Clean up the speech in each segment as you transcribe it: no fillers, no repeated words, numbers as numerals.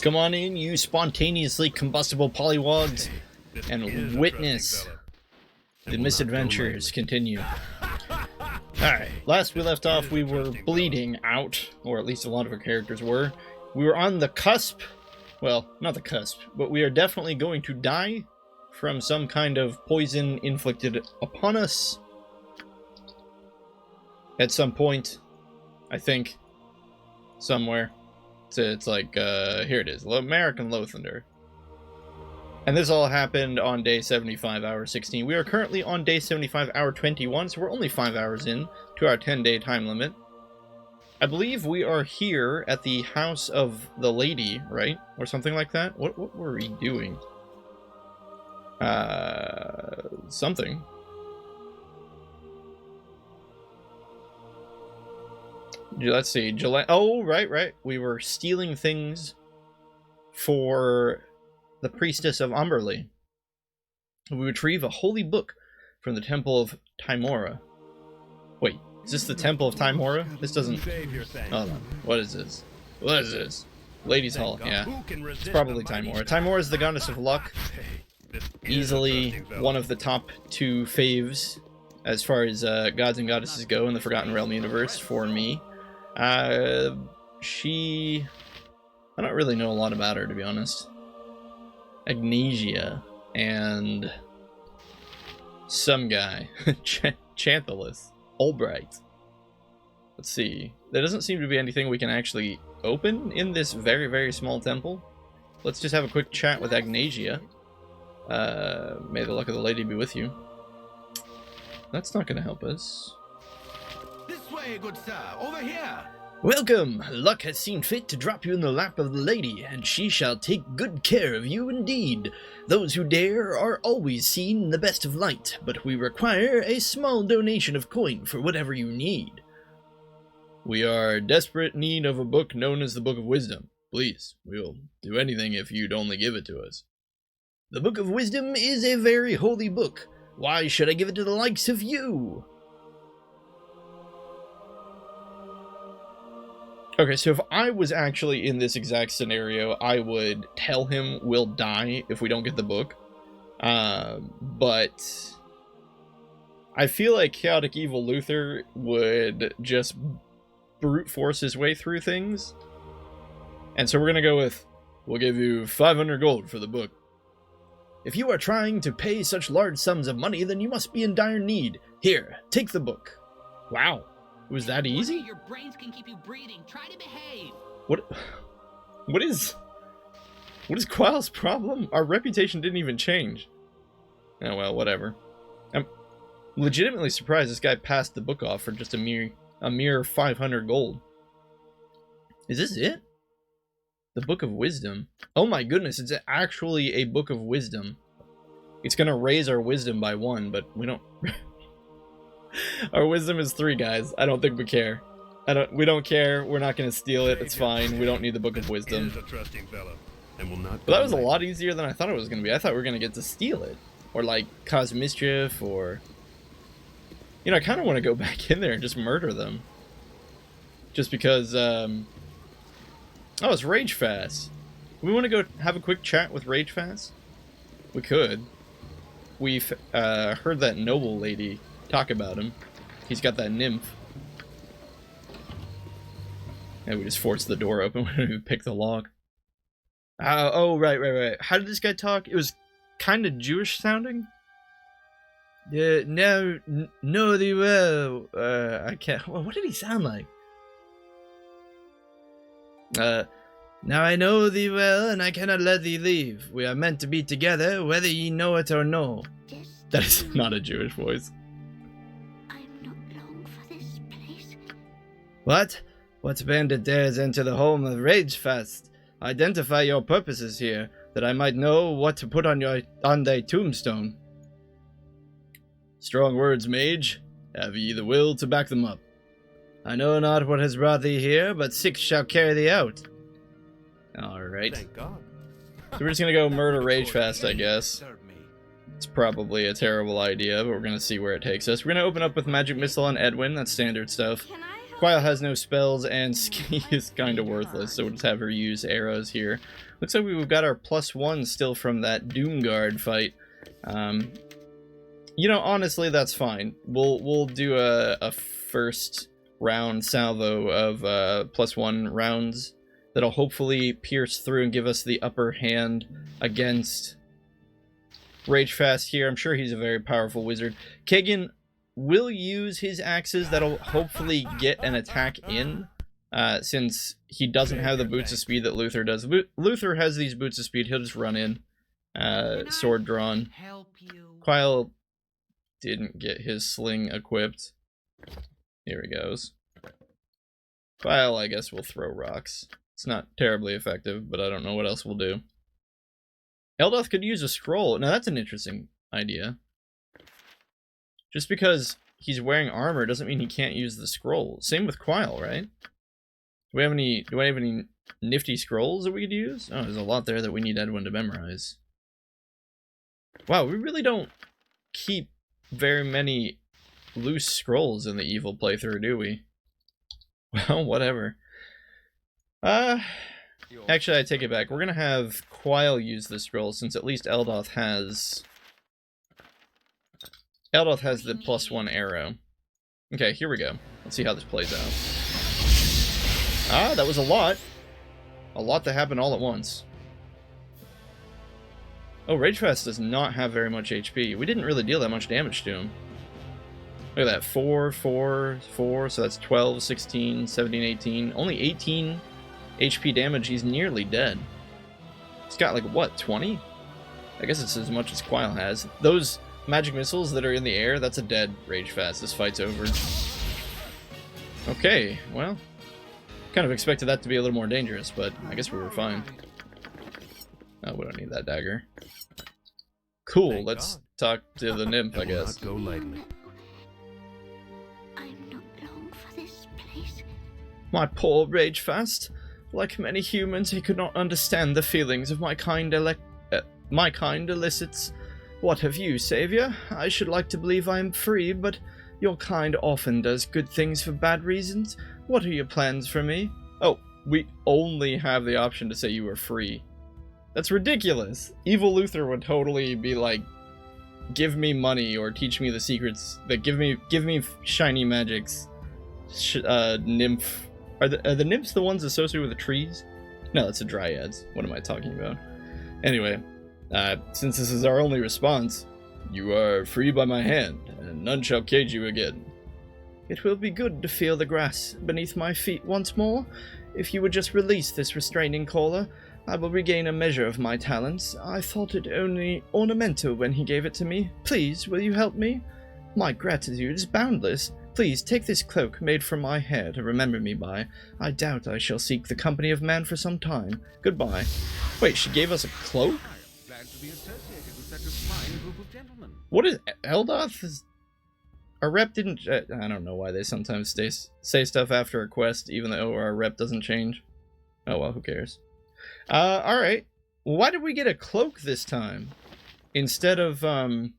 Come on in, you spontaneously combustible polywogs, and witness the misadventures continue. Alright, last we left off, we were bleeding out, or at least a lot of our characters were. We were on the cusp, well, not the cusp, but we are definitely going to die from some kind of poison inflicted upon us at some point, I think, somewhere. It's like, here it is, American Lothander. And this all happened on day 75, hour 16. We are currently on day 75, hour 21, so we're only 5 hours in to our 10-day time limit. I believe we are here at the house of the lady, right? Or something like that? What were we doing? Something. Let's see. Oh, right. We were stealing things for the priestess of Umberly. We retrieve a holy book from the temple of Timora. Wait, is this the temple of Timora? This doesn't... Hold on. What is this? What is this? Ladies' Hall. Yeah. It's probably Timora. Timora is the goddess of luck. Easily one of the top 2 faves as far as gods and goddesses go in the Forgotten Realm universe for me. I don't really know a lot about her, to be honest. Agnesia and some guy. Chanthalus. Albright. Let's see. There doesn't seem to be anything we can actually open in this very, very small temple. Let's just have a quick chat with Agnesia. May the luck of the lady be with you. That's not going to help us. This way, good sir. Over here. Welcome! Luck has seen fit to drop you in the lap of the lady, and she shall take good care of you indeed. Those who dare are always seen in the best of light, but we require a small donation of coin for whatever you need. We are in desperate need of a book known as the Book of Wisdom. Please, we'll do anything if you'd only give it to us. The Book of Wisdom is a very holy book. Why should I give it to the likes of you? Okay, so if I was actually in this exact scenario, I would tell him we'll die if we don't get the book. But I feel like Chaotic Evil Luther would just brute force his way through things. And so we're going to go with, we'll give you 500 gold for the book. If you are trying to pay such large sums of money, then you must be in dire need. Here, take the book. Wow. Was that easy? Your brains can keep you breathing. Try to behave. What is Qual's problem? Our reputation didn't even change. Oh well, whatever. I'm legitimately surprised this guy passed the book off for just a mere 500 gold. Is this it? The Book of Wisdom. Oh my goodness, it's actually a Book of Wisdom. It's gonna raise our wisdom by 1, but we don't. Our wisdom is 3, guys. I don't think we care. We don't care. We're not gonna steal it. It's fine. We don't need the Book of Wisdom. But that was a lot easier than I thought it was gonna be. I thought we were gonna get to steal it, or like cause mischief, or you know, I kind of want to go back in there and just murder them, just because. Oh, it's Ragefast. We want to go have a quick chat with Ragefast. We could. We've heard that noble lady talk about him. He's got that nymph. And we just forced the door open. We didn't even pick the lock. Oh, right. How did this guy talk? It was kind of Jewish sounding. No, they will. I can't. What did he sound like? Now I know thee well, and I cannot let thee leave. We are meant to be together, whether ye know it or no. That is not a Jewish voice. What? What bandit dares enter the home of Ragefast? Identify your purposes here, that I might know what to put on thy tombstone. Strong words, mage. Have ye the will to back them up? I know not what has brought thee here, but 6 shall carry thee out. Alright. Thank God. So we're just gonna go murder Ragefast, I guess. It's probably a terrible idea, but we're gonna see where it takes us. We're gonna open up with Magic Missile on Edwin. That's standard stuff. Can I Quile has no spells, and Ski is kind of worthless, so we'll just have her use arrows here. Looks like we've got our +1 still from that Doomguard fight. You know, honestly, that's fine. We'll do a first round salvo of +1 rounds that'll hopefully pierce through and give us the upper hand against Ragefast here. I'm sure he's a very powerful wizard. Kagan will use his axes that'll hopefully get an attack in, since he doesn't have the boots of speed that Luther does. Luther has these boots of speed. He'll just run in, sword drawn. Help you. Quile didn't get his sling equipped. Here he goes. Quile, I guess, will throw rocks. It's not terribly effective, but I don't know what else we'll do. Eldoth could use a scroll. Now that's an interesting idea. Just because he's wearing armor doesn't mean he can't use the scroll. Same with Quile, right? Do I have any nifty scrolls that we could use? Oh, there's a lot there that we need Edwin to memorize. Wow, we really don't keep very many loose scrolls in the evil playthrough, do we? Well, whatever. Actually, I take it back. We're gonna have Quile use the scroll, since at least Eldoth has the +1 arrow. Okay, here we go. Let's see how this plays out. Ah, that was a lot. A lot that happened all at once. Oh, Ragefast does not have very much HP. We didn't really deal that much damage to him. Look at that. 4, 4, 4. So that's 12, 16, 17, 18. Only 18 HP damage. He's nearly dead. He's got like, what, 20? I guess it's as much as Quile has. Those magic missiles that are in the air, that's a dead Ragefast. This fight's over. Okay, well, kind of expected that to be a little more dangerous, but I guess we were fine. Oh, we don't need that dagger. Cool, Thank let's God. talk to the nymph, I It will guess. not go lightly. I'm not long for this place. My poor Ragefast. Like many humans, he could not understand the feelings of my kind illicits. What have you, Savior? I should like to believe I am free, but your kind often does good things for bad reasons. What are your plans for me? Oh, we only have the option to say you are free. That's ridiculous. Evil Luther would totally be like, give me money or teach me the secrets. That give me shiny magics. Nymph. Are the nymphs the ones associated with the trees? No, that's the dryads. What am I talking about? Anyway, since this is our only response, you are free by my hand, and none shall cage you again. It will be good to feel the grass beneath my feet once more. If you would just release this restraining collar, I will regain a measure of my talents. I thought it only ornamental when he gave it to me. Please, will you help me? My gratitude is boundless. Please, take this cloak made from my hair to remember me by. I doubt I shall seek the company of man for some time. Goodbye. Wait, she gave us a cloak? Glad to be associated with such a fine group of gentlemen. What is Eldoth? Our rep didn't... I don't know why they sometimes say stuff after a quest, even though our rep doesn't change. Oh well, who cares? Alright. Why did we get a cloak this time? Instead of, the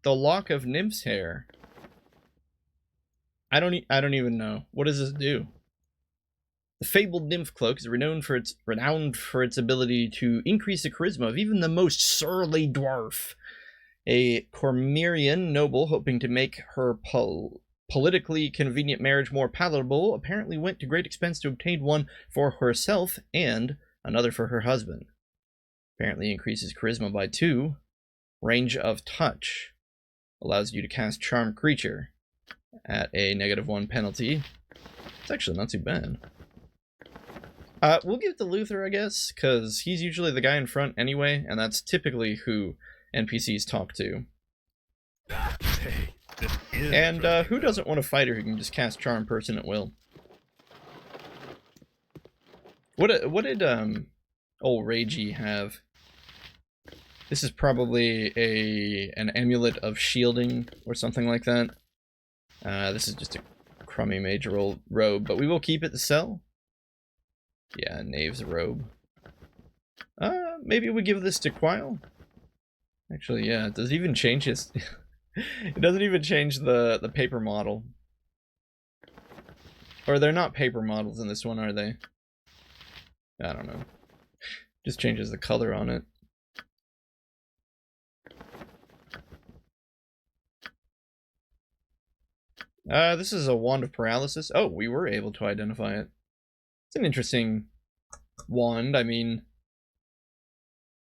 lock of Nymph's hair. I don't even know. What does this do? The fabled nymph cloak is renowned for its ability to increase the charisma of even the most surly dwarf. A Cormyrean noble hoping to make her politically convenient marriage more palatable apparently went to great expense to obtain one for herself and another for her husband. Apparently increases charisma by 2. Range of touch. Allows you to cast charm creature at a -1 penalty. It's actually not too bad. We'll give it to Luther, I guess, because he's usually the guy in front anyway, and that's typically who NPCs talk to. Hey, this is And who doesn't want a fighter who can just cast Charm Person at will? What did old Ragey have? This is probably an amulet of shielding or something like that. This is just a crummy mage robe, but we will keep it to sell. Yeah, Knave's robe. Maybe we give this to Quile? Actually, yeah, it doesn't even change his... it doesn't even change the paper model. Or they're not paper models in this one, are they? I don't know. Just changes the color on it. This is a wand of paralysis. Oh, we were able to identify it. It's an interesting wand. I mean,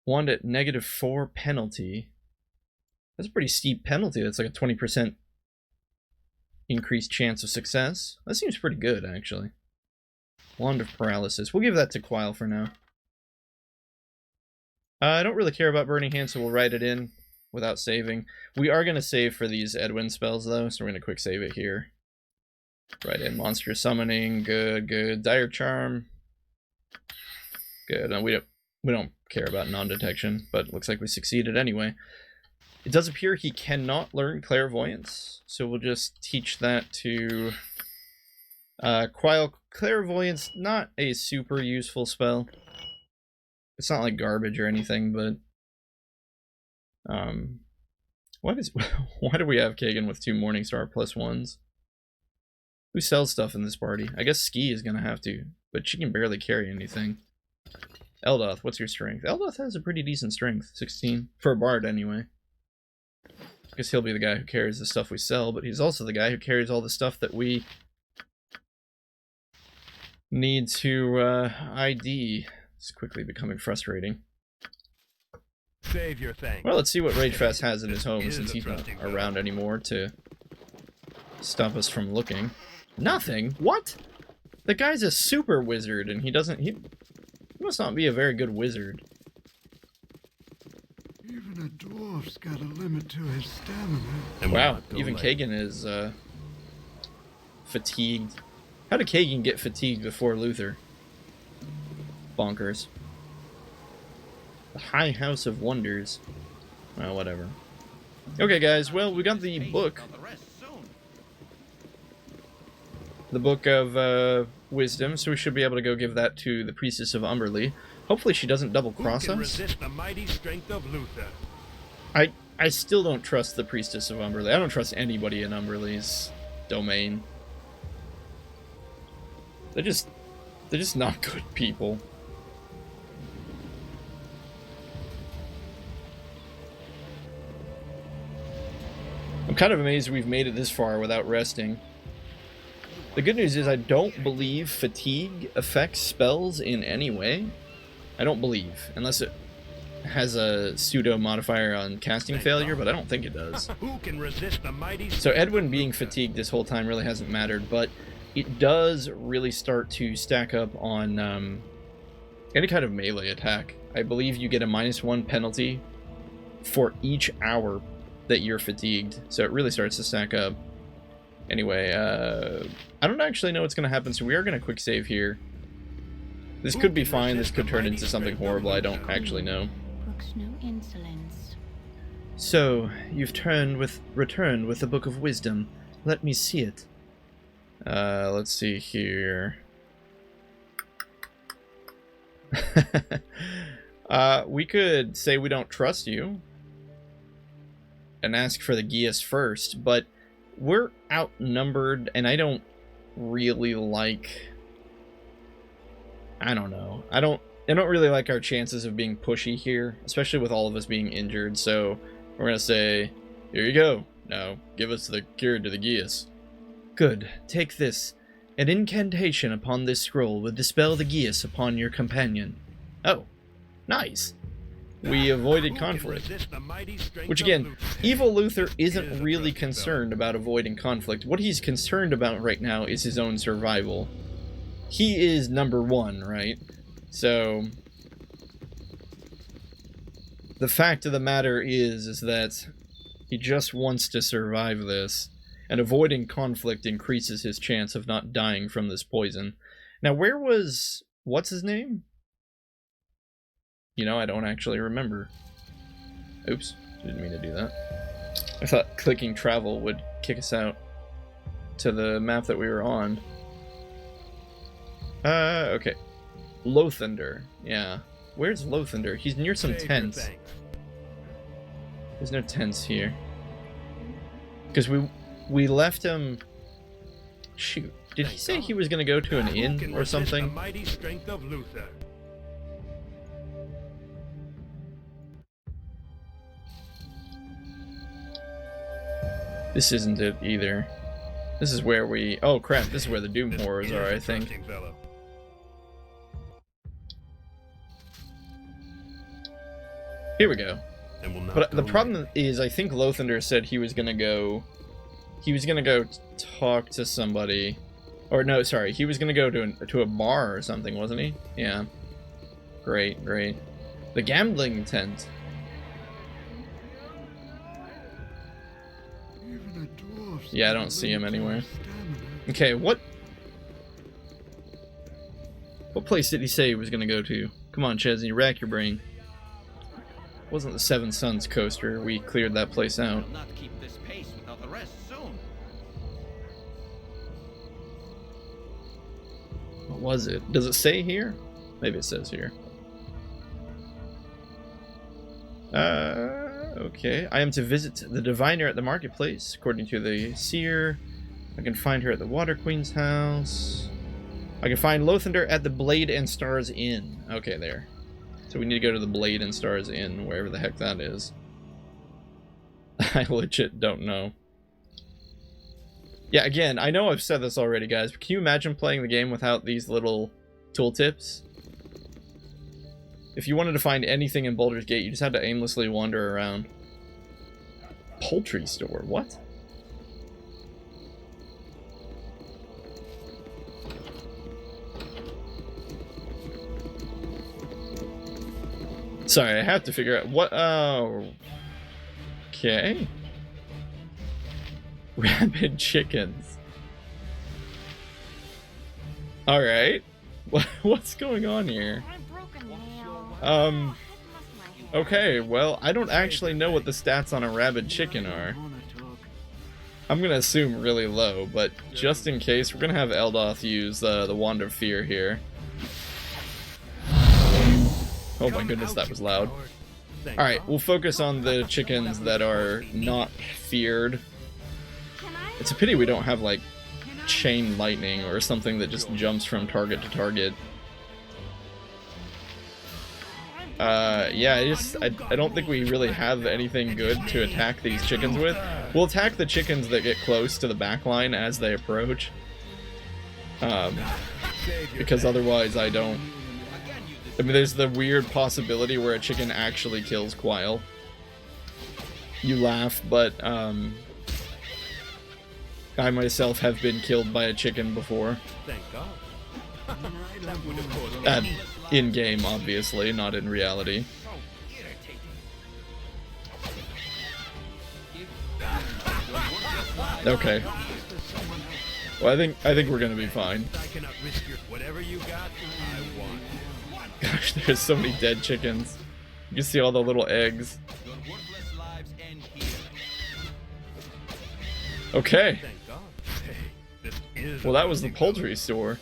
wand at -4 penalty. That's a pretty steep penalty. That's like a 20% increased chance of success. That seems pretty good, actually. Wand of paralysis. We'll give that to Quile for now. I don't really care about Burning Hand, so we'll write it in without saving. We are going to save for these Edwin spells, though, so we're going to quick save it here. Write in Monstrous Summoning. Good, good. Dire Charm. Good. No, we don't care about non-detection, but it looks like we succeeded anyway. It does appear he cannot learn Clairvoyance, so we'll just teach that to Quile. Clairvoyance, not a super useful spell. It's not like garbage or anything, but why do we have Kagan with 2 Morningstar +1s? Who sells stuff in this party? I guess Ski is gonna have to, but she can barely carry anything. Eldoth, what's your strength? Eldoth has a pretty decent strength, 16 for a bard anyway. I guess he'll be the guy who carries the stuff we sell, but he's also the guy who carries all the stuff that we need to ID. It's quickly becoming frustrating. Save your thanks. Well, let's see what Ragefast has in his home, since he's not around anymore to stop us from looking. Nothing? What? The guy's a super wizard, and he must not be a very good wizard. Even a dwarf's got a limit to his stamina. Wow, even Kagan is fatigued. How did Kagan get fatigued before Luther? Bonkers. The High House of Wonders. Well, whatever. Okay, guys, well, we got the book. The Book of Wisdom, so we should be able to go give that to the Priestess of Umberlee. Hopefully she doesn't double-cross us. Resist the mighty strength of Luther? I still don't trust the Priestess of Umberlee. I don't trust anybody in Umberlee's domain. They're just not good people. I'm kind of amazed we've made it this far without resting. The good news is I don't believe fatigue affects spells in any way. I don't believe, unless it has a pseudo modifier on casting failure, but I don't think it does. Who can resist the mighty So Edwin being fatigued this whole time really hasn't mattered, but it does really start to stack up on any kind of melee attack. I believe you get a -1 penalty for each hour that you're fatigued, so it really starts to stack up. Anyway, I don't actually know what's going to happen, so we are going to quick save here. This could be fine, this could turn into something horrible, I don't actually know. Brooks no insolence. So, you've returned with the Book of Wisdom. Let me see it. Let's see here. We could say we don't trust you and ask for the Geas first, but we're outnumbered, and I don't really like... I don't know. I don't really like our chances of being pushy here, especially with all of us being injured, so we're gonna say, here you go. Now, give us the cure to the Geas. Good. Take this. An incantation upon this scroll will dispel the Geas upon your companion. Oh, nice. We avoided conflict. Which again, Evil Luther isn't really concerned about avoiding conflict. What he's concerned about right now is his own survival. He is #1, right? So the fact of the matter is that he just wants to survive this, and avoiding conflict increases his chance of not dying from this poison. Now, where was... what's his name? You know, I don't actually remember. Oops, didn't mean to do that. I thought clicking travel would kick us out to the map that we were on. Okay. Lothander, yeah. Where's Lothander? He's near some tents. There's no tents here. Because we left him Shoot. Did he say he was gonna go to an Who inn can or resist something? The mighty strength of Luther. This isn't it either. This is where we... Oh crap, this is where the Doom This Horrors is are, a I think. trusting fellow. Here we go. And will not But the go problem is, I think Lothander said he was gonna go... He was gonna go talk to somebody... Or no, sorry, he was gonna go to a bar or something, wasn't he? Yeah. Great, great. The gambling tent. Even a dwarf's Yeah, I got don't a see him limit to anywhere. his stamina. Okay, what place did he say he was gonna go to? Come on, Chezni, rack your brain. Wasn't the Seven Suns coaster? We cleared that place out. I'll not keep this pace without the rest soon. What was it? Does it say here? Maybe it says here. Okay. I am to visit the diviner at the marketplace, according to the seer. I can find her at the Water Queen's house. I can find Lothander at the Blade and Stars Inn. Okay, there. So we need to go to the Blade and Stars Inn, wherever the heck that is. I legit don't know. Yeah, again, I know I've said this already, guys, but can you imagine playing the game without these little tooltips? If you wanted to find anything in Baldur's Gate, you just had to aimlessly wander around. Poultry store, what? Sorry, I have to figure out what. Oh, okay. Rabid chickens. All right. What's going on here? Okay, well, I don't actually know what the stats on a rabid chicken are. I'm gonna assume really low, but just in case, we're gonna have Eldoth use the Wand of Fear here. Oh my goodness, that was loud. Alright, we'll focus on the chickens that are not feared. It's a pity we don't have, like, chain lightning or something that just jumps from target to target. Yeah, I don't think we really have anything good to attack these chickens with. We'll attack the chickens that get close to the back line as they approach. Because otherwise I don't... I mean, there's the weird possibility where a chicken actually kills Quile. You laugh, but, I myself have been killed by a chicken before. Thank God. That would have caused In-game, obviously, not in reality. Okay. Well, I think we're gonna be fine. I cannot risk your whatever you got. I want. Gosh, there's so many dead chickens. You can see all the little eggs. Your worthless lives end here. Okay. Thank God. Hey, this is Well, that was the a trusting poultry store.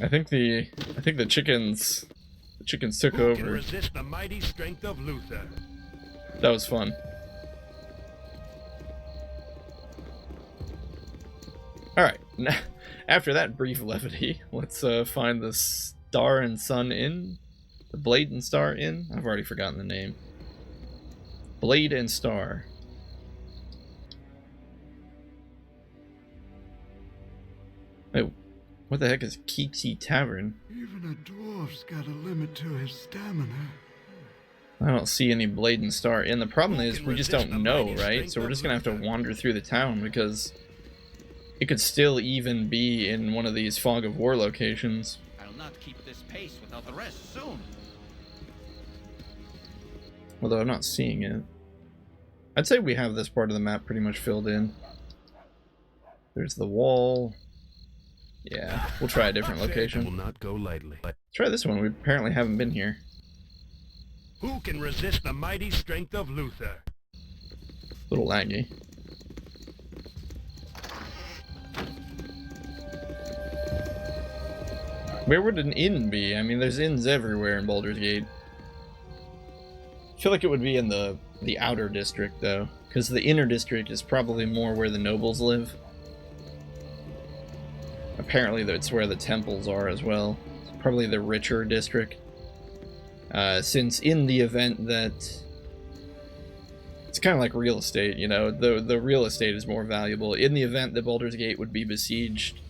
I think the chickens took fellow. Who can over. resist the mighty strength of Luther? That was fun. Alright, after that brief levity, let's find the Star and Sun Inn. The Blade and Star Inn? I've already forgotten the name. Blade and Star. Wait, what the heck is Keepsy Tavern? Even a dwarf's got a limit to his stamina. I don't see any Blade and Star Inn. The problem is we just don't know, right? So we're just gonna have to wander through the town because it could still even be in one of these Fog of War locations. I'll not keep this pace without the rest soon. Although I'm not seeing it. I'd say we have this part of the map pretty much filled in. There's the wall. Yeah, we'll try a different Will location. not go lightly. Let's try this one. We apparently haven't been here. Who can resist the mighty strength of Luther? Little laggy. Where would an inn be? I mean, there's inns everywhere in Baldur's Gate. I feel like it would be in the outer district, though. Because the inner district is probably more where the nobles live. Apparently that's where the temples are as well. It's probably the richer district. Since in the event that... It's kind of like real estate, you know? The real estate is more valuable. In the event that Baldur's Gate would be besieged,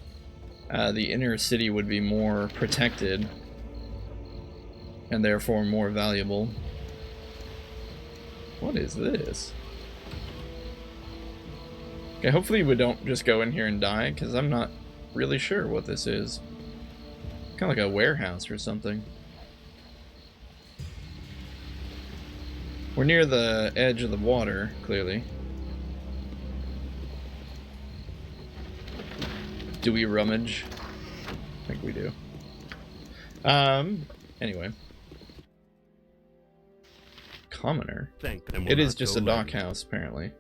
the inner city would be more protected. And therefore more valuable. What is this? Okay, hopefully we don't just go in here and die, because I'm not really sure what this is. Kind of like a warehouse or something. We're near the edge of the water, clearly. Do we rummage? I think we do. Anyway. Commoner. It is just a dock house, apparently.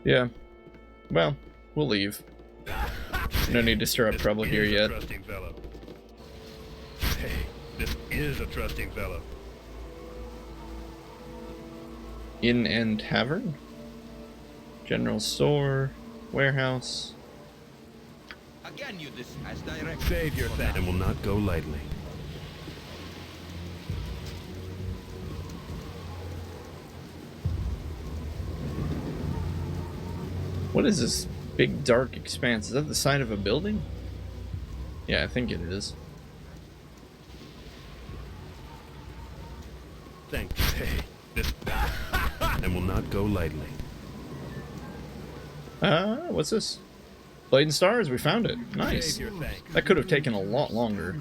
Yeah. Well, we'll leave. No need to stir up trouble here yet. Hey, this is a trusting fellow. Inn and tavern? General store, warehouse. Again, you this as direct. Save your thing and will not go lightly. What is this big dark expanse? Is that the side of a building? Yeah, I think it is. Thanks. Hey, this and will not go lightly. What's this? Blade and Stars, we found it. Nice. Save your thanks. That could have taken a lot longer.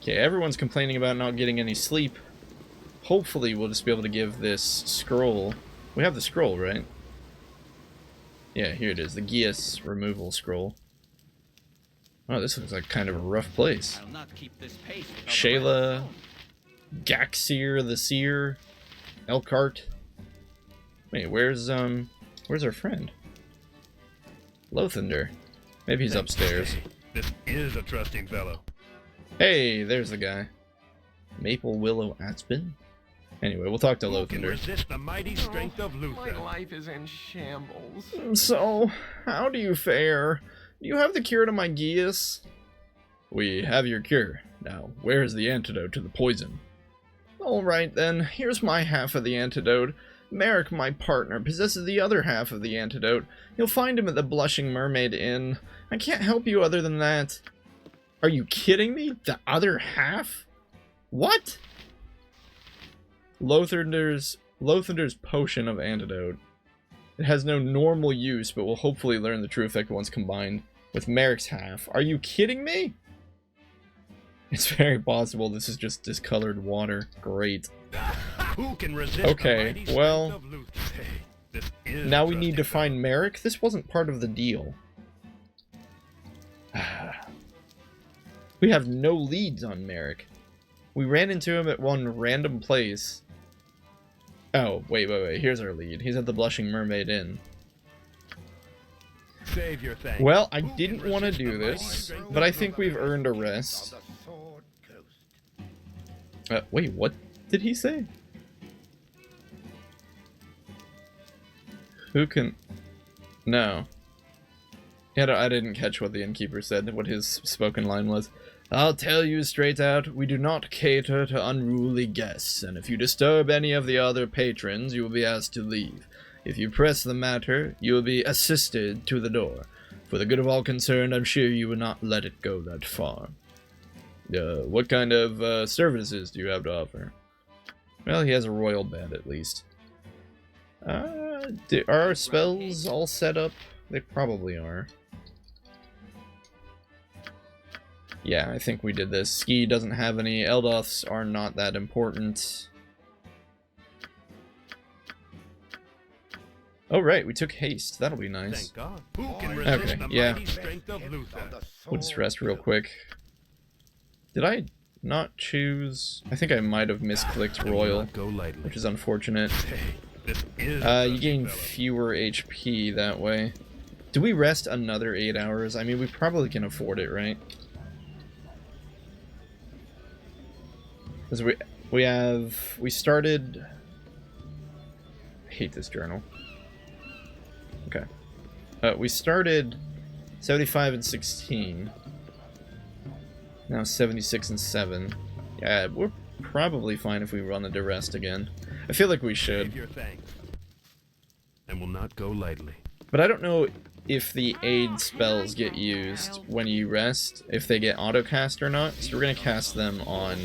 Okay, everyone's complaining about not getting any sleep. Hopefully we'll just be able to give this scroll. We have the scroll, right? Yeah, here it is, the Gias removal scroll. Oh, this looks like kind of a rough place. I'll not keep this pace without the Shayla, right Gaxir the Seer, Elkhart. Wait, where's our friend? Lothander. Maybe he's upstairs. Hey, this is a trusting fellow. Hey, there's the guy. Maple Willow Aspen. Anyway, we'll talk to Who can Lothander. resist the mighty strength of Luther? My life is in shambles. So, how do you fare? Do you have the cure to my Gias? We have your cure. Now, where's the antidote to the poison? Alright then, here's my half of the antidote. Merrick, my partner, possesses the other half of the antidote. You'll find him at the Blushing Mermaid Inn. I can't help you other than that. Are you kidding me? The other half? What? Lothander's potion of antidote. It has no normal use, but will hopefully learn the true effect once combined with Merrick's half. Are you kidding me? It's very possible this is just discolored water. Great. Who can resist Okay, the mighty well, strength of Luther? Hey, this is now a we need to trusting find Merrick? This wasn't part of the deal. We have no leads on Merrick. We ran into him at one random place. Oh, wait. Here's our lead. He's at the Blushing Mermaid Inn. fellow. Save your thanks. Well, I Who can didn't want to resist do the mighty this, strength but of I think we've earned a rest. Wait, what did he say? Who can... No. Yeah, I didn't catch what the innkeeper said, what his spoken line was. I'll tell you straight out, we do not cater to unruly guests, and if you disturb any of the other patrons, you will be asked to leave. If you press the matter, you will be assisted to the door. For the good of all concerned, I'm sure you will not let it go that far. What kind of services do you have to offer? Well, he has a royal bed, at least. Are our spells all set up? They probably are. Yeah, I think we did this. Ski doesn't have any. Eldoths are not that important. Oh, right, we took haste. That'll be nice. Thank God. Who can resist Okay, the yeah. mighty strength of Luther? We'll just rest real quick. Did I not choose? I think I might have misclicked And will royal, not go lightly. which is unfortunate. Hey, this is a You gain trusting fellow. fewer HP that way. Do we rest another 8 hours? I mean, we probably can afford it, right? As we started. I hate this journal. Okay. We started 75 and 16. Now 76 and 7. Yeah, we're probably fine if we run the duress again. I feel like we should. Save your thanks, and will not go lightly. But I don't know if the aid spells get used when you rest, if they get auto-cast or not. So we're going to cast them on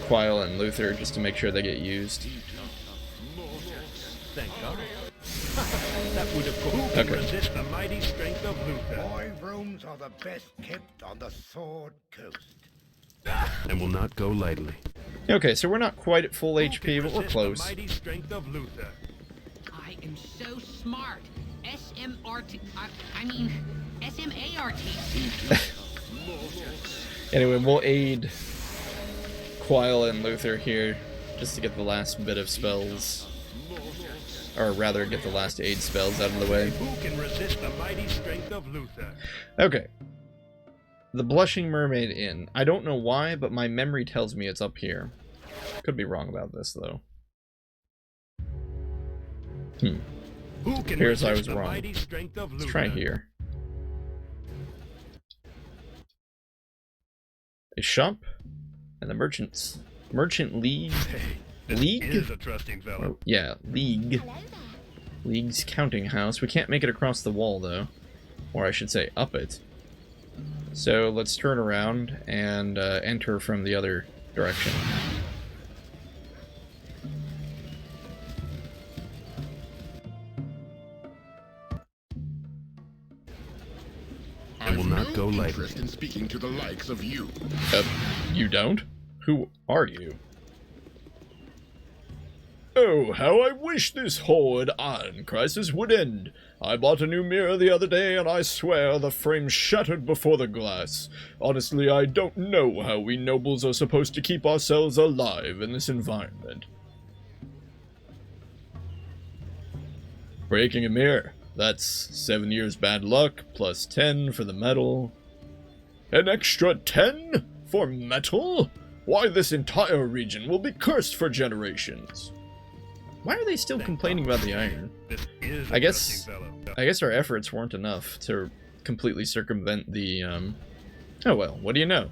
Quile and Luther just to make sure they get used. Thank God. That would have who can Okay. resist the mighty strength of Luther, Boy rooms are the best kept on the Sword Coast. and will not go lightly. Okay, so we're not quite at full Who HP, can but we're resist close. The mighty strength of Luther. I am so smart. SMRT. I mean, SMART. Anyway, we'll aid Quile and Luther here just to get the last bit of spells. Or rather, get the last aid spells out of the way. Who can resist the mighty strength of Luther? Okay. The Blushing Mermaid Inn. I don't know why, but my memory tells me it's up here. Could be wrong about this, though. Who can Appears I resist was the wrong. mighty strength of Luther? Let's try here. A shop and the merchant league. Hey, this League? is a trusting fellow. Or, yeah, league. League's counting house. We can't make it across the wall though, or I should say, up it. So let's turn around and enter from the other direction. And will not go lightly. Interest in speaking to the likes of you. You don't? Who are you? Oh, how I wish this horrid iron crisis would end. I bought a new mirror the other day, and I swear the frame shattered before the glass. Honestly, I don't know how we nobles are supposed to keep ourselves alive in this environment. Breaking a mirror. That's 7 years bad luck, plus 10 for the metal. An extra 10 for metal? Why, this entire region will be cursed for generations. Why are they still complaining about the iron? This is I a guess- trusting fellow. I guess our efforts weren't enough to completely circumvent the, Oh well, what do you know?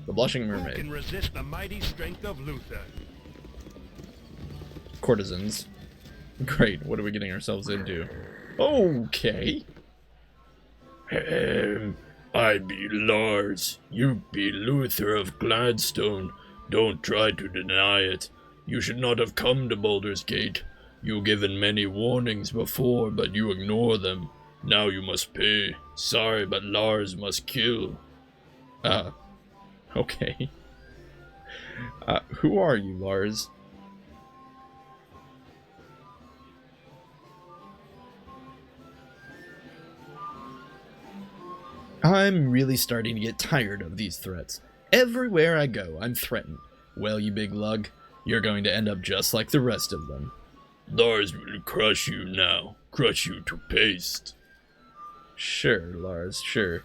The Blushing Who Mermaid. can resist the mighty strength of Luther? Courtesans. Great, what are we getting ourselves into? Okay. I be Lars. You be Luther of Gladstone. Don't try to deny it. You should not have come to Baldur's Gate. You given many warnings before, but you ignore them. Now you must pay. Sorry, but Lars must kill. Okay. Who are you, Lars? I'm really starting to get tired of these threats. Everywhere I go, I'm threatened. Well, you big lug, you're going to end up just like the rest of them. Lars will crush you now. Crush you to paste. Sure, Lars, sure.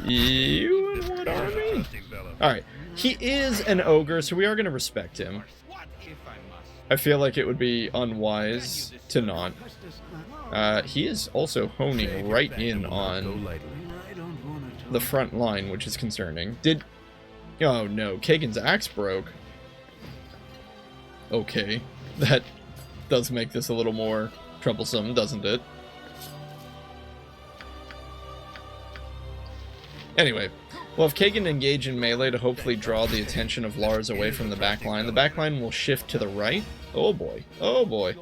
You and what army? Trusting fellow. Alright, he is an ogre, so we are going to respect him. What if I must? I feel like it would be unwise to not. He is also honing right in Go on lightly. the front line, which is concerning. Oh no, Kagan's axe broke. Okay, that does make this a little more troublesome, doesn't it? Anyway, we'll have Kagan engage in melee to hopefully draw the attention of Lars away from the backline. The backline will shift to the right. Oh boy, oh boy.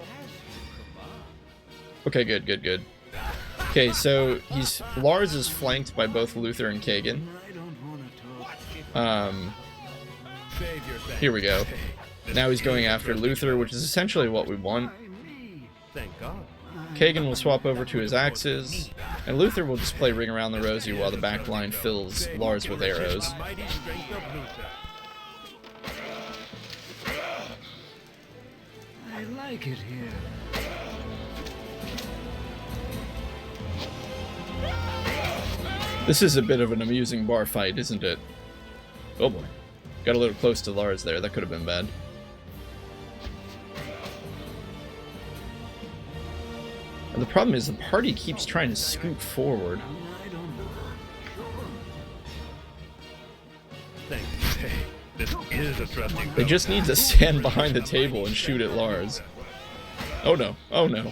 Okay, good. Okay, so Lars is flanked by both Luther and Kagan. Save your thanks. Here we go. Now he's going after Luther, which is essentially what we want. Thank God. Kagan will swap over to his axes, and Luther will just play Ring Around the Rosie while the back line fills Lars with arrows. The mighty strength of Luther. I like it here. This is a bit of an amusing bar fight, isn't it? Oh boy. Got a little close to Lars there. That could have been bad. And the problem is the party keeps trying to scoot forward. Hey, this is a trusting. They just need to stand behind the table and shoot at Lars. Oh no. Oh no.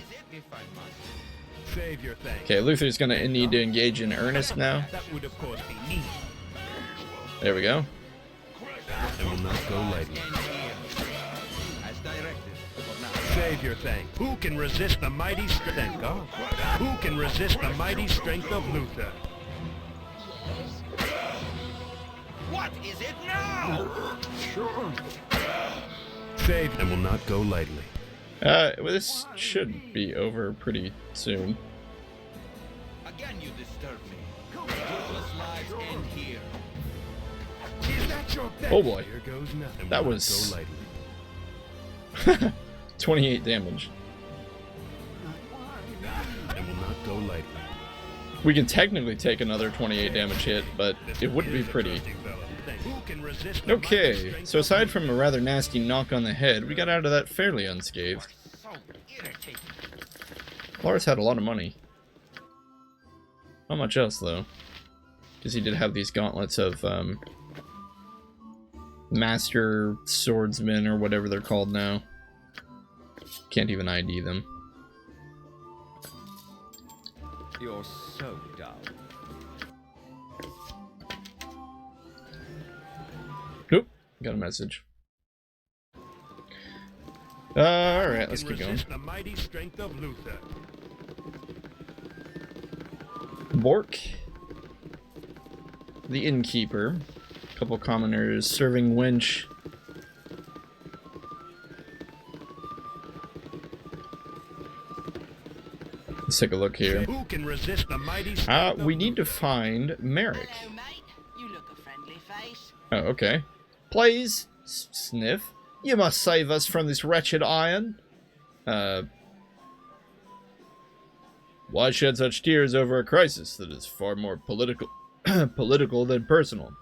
Save your thanks. Okay, Luther's gonna need to engage in earnest now. That would of course be neat. There we go. And will not go lightly. Save your thanks. Who can resist the mighty strength? Thank God. Who can resist the mighty strength of Luther? What is it now? Sure. Save and will not go lightly. Well, this should be over pretty soon. Again, you disturb me. Useless lives end here. Is that your best? Oh boy. Here goes nothing. That Will was- not go lightly. 28 damage. And will not go lightly. We can technically take another 28 damage hit, but it wouldn't be pretty. Who can resist the mighty Okay, strength so of aside from a rather nasty knock on the head, we got out of that fairly unscathed. So irritating. Lars had a lot of money. Not much else, though. Because he did have these gauntlets of, Master Swordsmen, or whatever they're called now. Can't even ID them. You're so dull. Nope, got a message. Alright, let's keep going. Resist the mighty strength of Luther. Bork, the innkeeper, a couple commoners, serving wench. Let's take a look here. Who can resist the mighty strength of We need to find Merrick. Hello, mate. You look a friendly face. Oh, okay. Please, Sniff, you must save us from this wretched iron. Why shed such tears over a crisis that is far more political political than personal?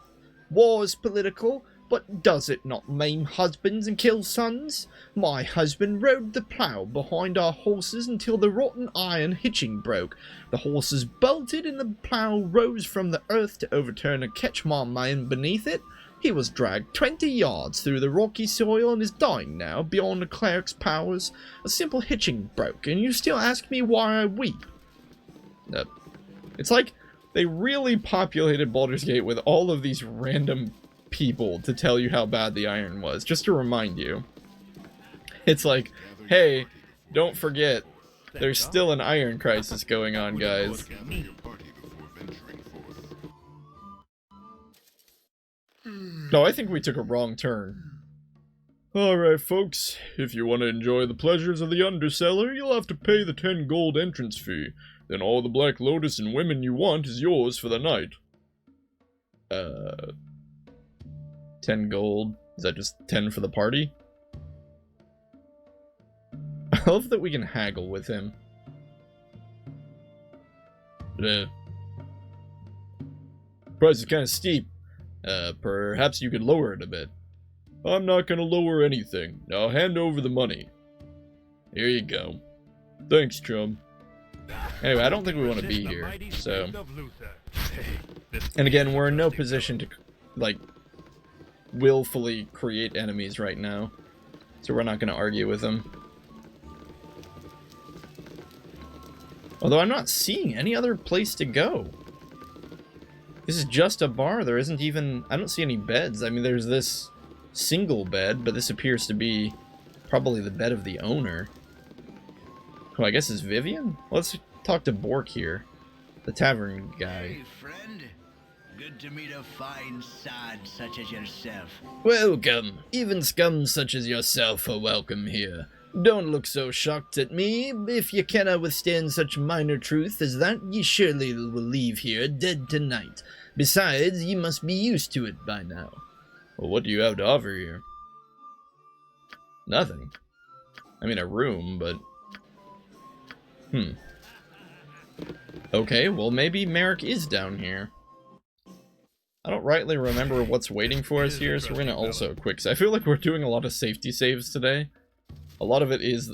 War is political, but does it not maim husbands and kill sons? My husband rode the plough behind our horses until the rotten iron hitching broke. The horses bolted and the plough rose from the earth to overturn and catch my man beneath it. He was dragged 20 yards through the rocky soil and is dying now, beyond the cleric's powers. A simple hitching broke, and you still ask me why I weep. It's like they really populated Baldur's Gate with all of these random people to tell you how bad the iron was, just to remind you. It's like, hey, don't forget, there's still an iron crisis going on, guys. No, I think we took a wrong turn. Alright, folks, if you want to enjoy the pleasures of the Undercellar, you'll have to pay the 10 gold entrance fee. Then all the Black Lotus and women you want is yours for the night. 10 gold? Is that just 10 for the party? I love that we can haggle with him. Price is kind of steep. Perhaps you could lower it a bit. I'm not gonna lower anything. Now hand over the money. Here you go. Thanks, chum. Anyway, I don't think we want to be here, so... And again, we're in no position to, like, willfully create enemies right now. So we're not going to argue with them. Although I'm not seeing any other place to go. This is just a bar. There isn't even... I don't see any beds. I mean, there's this single bed, but this appears to be probably the bed of the owner. Oh, I guess it's Vivian? Let's talk to Bork here. The tavern guy. Hey, friend. Good to meet a fine sod such as yourself. Welcome. Even scum such as yourself are welcome here. Don't look so shocked at me. If ye cannot withstand such minor truth as that, ye surely will leave here dead tonight. Besides, ye must be used to it by now. Well, what do you have to offer here? Nothing. I mean, a room, but... Okay, well maybe Merrick is down here. I don't rightly remember what's waiting for us here, so we're gonna also quick. I feel like we're doing a lot of safety saves today. A lot of it is,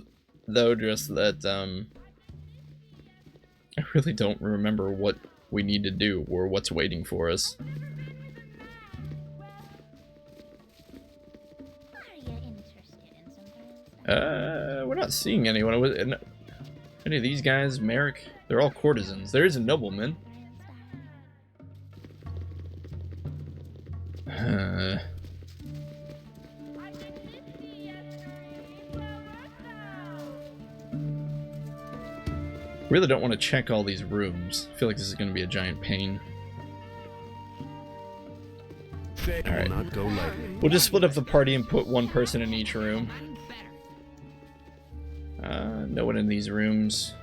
though, just that I really don't remember what we need to do or what's waiting for us. We're not seeing anyone. Any of these guys, Merrick, they're all courtesans. There is a nobleman. Really don't want to check all these rooms. I feel like this is going to be a giant pain. Alright. We'll just split up the party and put one person in each room. No one in these rooms.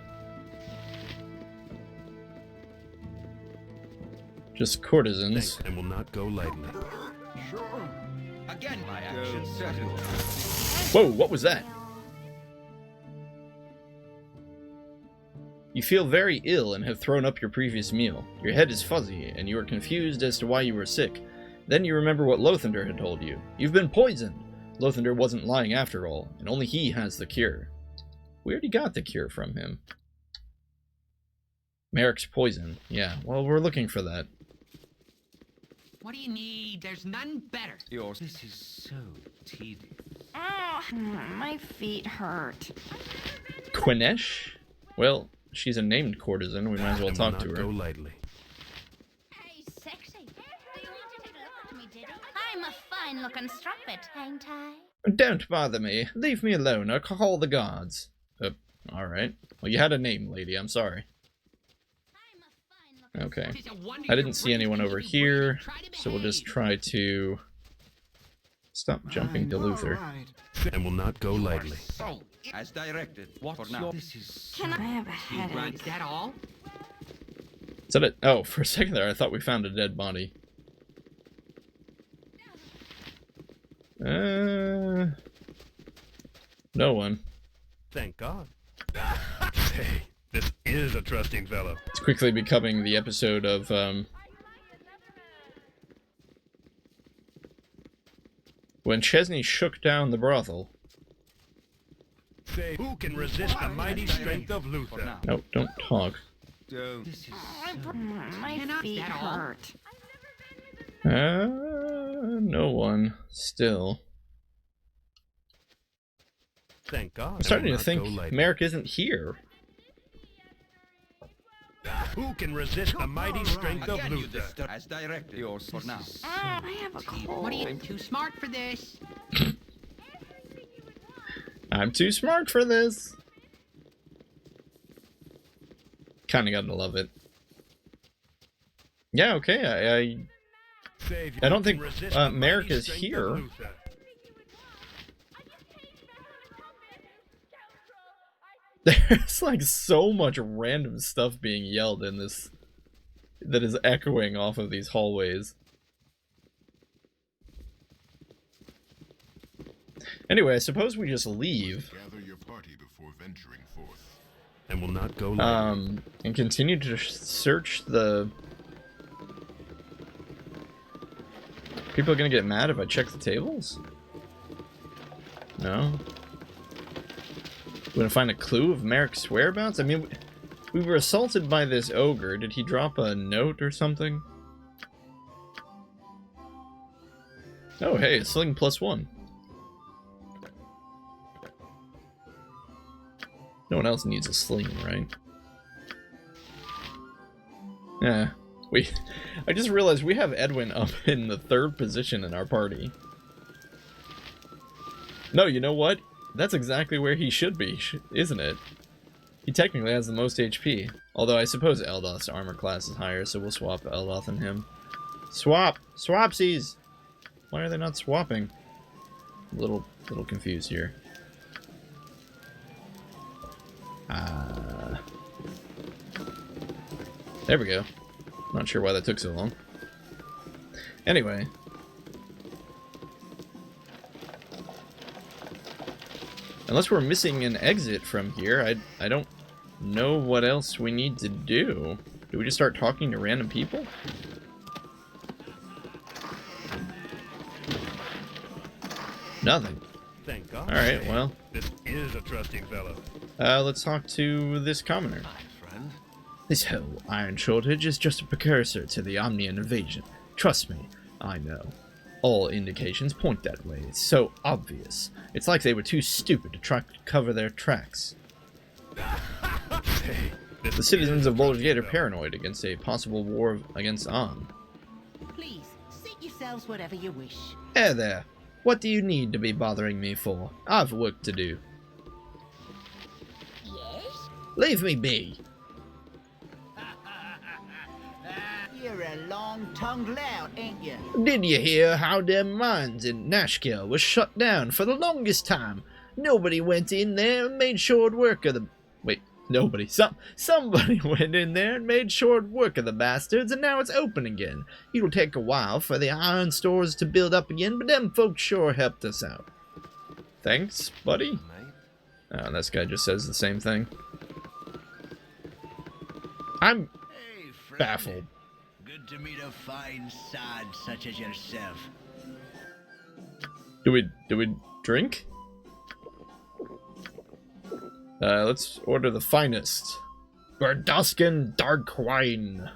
Just courtesans. And will not go lightly. Again, my actions settle. Whoa, what was that? You feel very ill and have thrown up your previous meal. Your head is fuzzy, and you are confused as to why you were sick. Then you remember what Lothander had told you. You've been poisoned! Lothander wasn't lying after all, and only he has the cure. We already got the cure from him. Merrick's poison. Yeah, well, we're looking for that. What do you need? There's none better. Yours. This is so tedious. Oh, my feet hurt. Quinesh? Well, she's a named courtesan. We might as well talk to her. Go lightly. Hey, sexy. Do you want to take a look at me, did I'm a fine-looking strumpet, ain't I? Don't bother me. Leave me alone or call the guards. Alright. Well, you had a name, lady. I'm sorry. Okay. I didn't see anyone over here, so we'll just try to stop jumping to Luther. And will not go lightly. So, as directed. What for now? This is. Can I have a headache? Is that all? Is that it? Oh, for a second there, I thought we found a dead body. No one. Thank God. Hey, this is a trusting fellow. It's quickly becoming the episode of, when Chezni shook down the brothel. Say, who can resist the mighty strength of Luther? Nope, don't talk. My feet hurt. No one. Still. Thank God. I'm starting to think Merrick isn't here. Who can resist the mighty strength of Again, Luther? as directed. Yours for now. I have a cold. What are you? I'm too smart for this. I'm too smart for this. Kinda gotta love it. Yeah, okay, I don't think Merrick is here. There's like so much random stuff being yelled in this that is echoing off of these hallways. Anyway, I suppose we just leave. Gather your party before venturing forth. And will not go lightly. And continue to search the... People are gonna get mad if I check the tables? No? We're gonna find a clue of Merrick's whereabouts? I mean, we were assaulted by this ogre. Did he drop a note or something? Oh, hey, sling +1. No one else needs a sling, right? Yeah. I just realized we have Edwin up in the 3rd position in our party. No, you know what? That's exactly where he should be, isn't it? He technically has the most HP. Although I suppose Eldoth's armor class is higher, so we'll swap Eldoth and him. Swap! Swapsies! Why are they not swapping? I'm a little confused here. There we go. Not sure why that took so long. Anyway. Unless we're missing an exit from here, I don't know what else we need to do. Do we just start talking to random people? Nothing. Thank God. Alright, well. This is a trusting fellow. Let's talk to this commoner. This whole iron shortage is just a precursor to the Omnian invasion. Trust me, I know. All indications point that way. It's so obvious. It's like they were too stupid to try to cover their tracks. Hey, The citizens of Baldur's Gate are paranoid against a possible war against Om. Please, seat yourselves whatever you wish. Hey there. What do you need to be bothering me for? I've work to do. Yes? Leave me be. You're a long-tongued lout, ain't you? Did you hear how them mines in Nashkel was shut down for the longest time? Nobody went in there and made short work of the... Wait, nobody. Somebody went in there and made short work of the bastards, and now it's open again. It'll take a while for the iron stores to build up again, but them folks sure helped us out. Thanks, buddy. Oh, this guy just says the same thing. I'm Hey, friend. baffled. Good to meet a fine sod such as yourself. Do we drink? Let's order the finest. Berdoskin dark wine.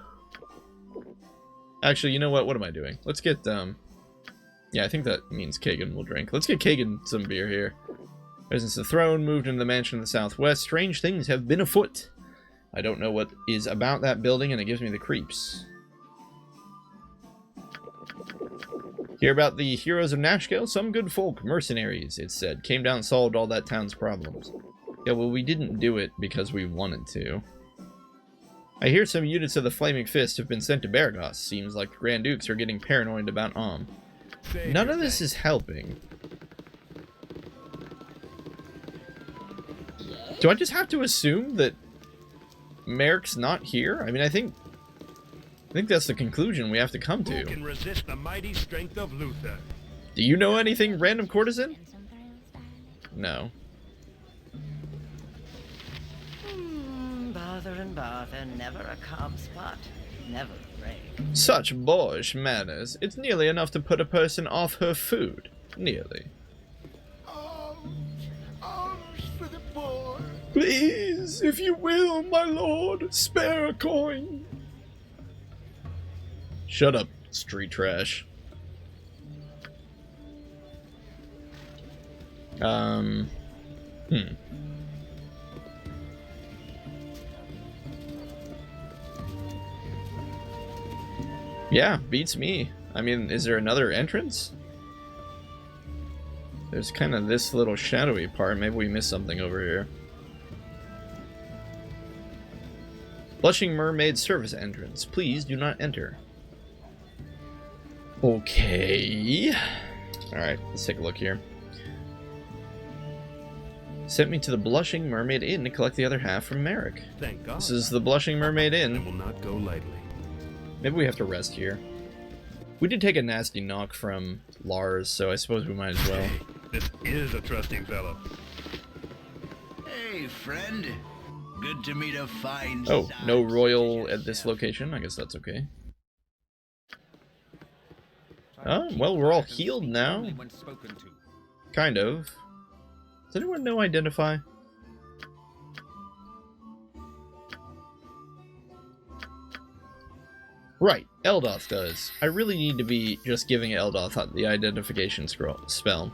Actually, you know what? What am I doing? Let's get, yeah, I think that means Kagan will drink. Let's get Kagan some beer here. Since the throne moved into the mansion in the southwest, strange things have been afoot. I don't know what is about that building, and it gives me the creeps. Hear about the heroes of Nashkel? Some good folk, mercenaries, it said, came down and solved all that town's problems. Yeah, well, we didn't do it because we wanted to. I hear some units of the Flaming Fist have been sent to Baragos. Seems like the Grand Dukes are getting paranoid about Om. None of this is helping. Do I just have to assume that Merrick's not here? I mean, I think that's the conclusion we have to come to. Who can resist the mighty strength of Luther? Do you know anything, random courtesan? No. Bother and bother, never a calm spot, never a break. Such boorish manners. It's nearly enough to put a person off her food. Nearly. Arms for the poor. Please, if you will, my lord, spare a coin. Shut up, street trash. Yeah, beats me. I mean, is there another entrance? There's kind of this little shadowy part. Maybe we missed something over here. Blushing Mermaid service entrance. Please do not enter. Okay. Alright, let's take a look here. Sent me to the Blushing Mermaid Inn to collect the other half from Merrick. Thank God. This is the Blushing Mermaid I Inn. will not go lightly. Maybe we have to rest here. We did take a nasty knock from Lars, so I suppose we might as well. Hey, this is a trusting fellow. Hey, friend. Good to meet a fine Oh, sod no such royal as at this yourself. location. I guess that's okay. Oh, well, we're all healed now. Kind of. Does anyone know Identify? Right, Eldoth does. I really need to be just giving Eldoth the identification spell.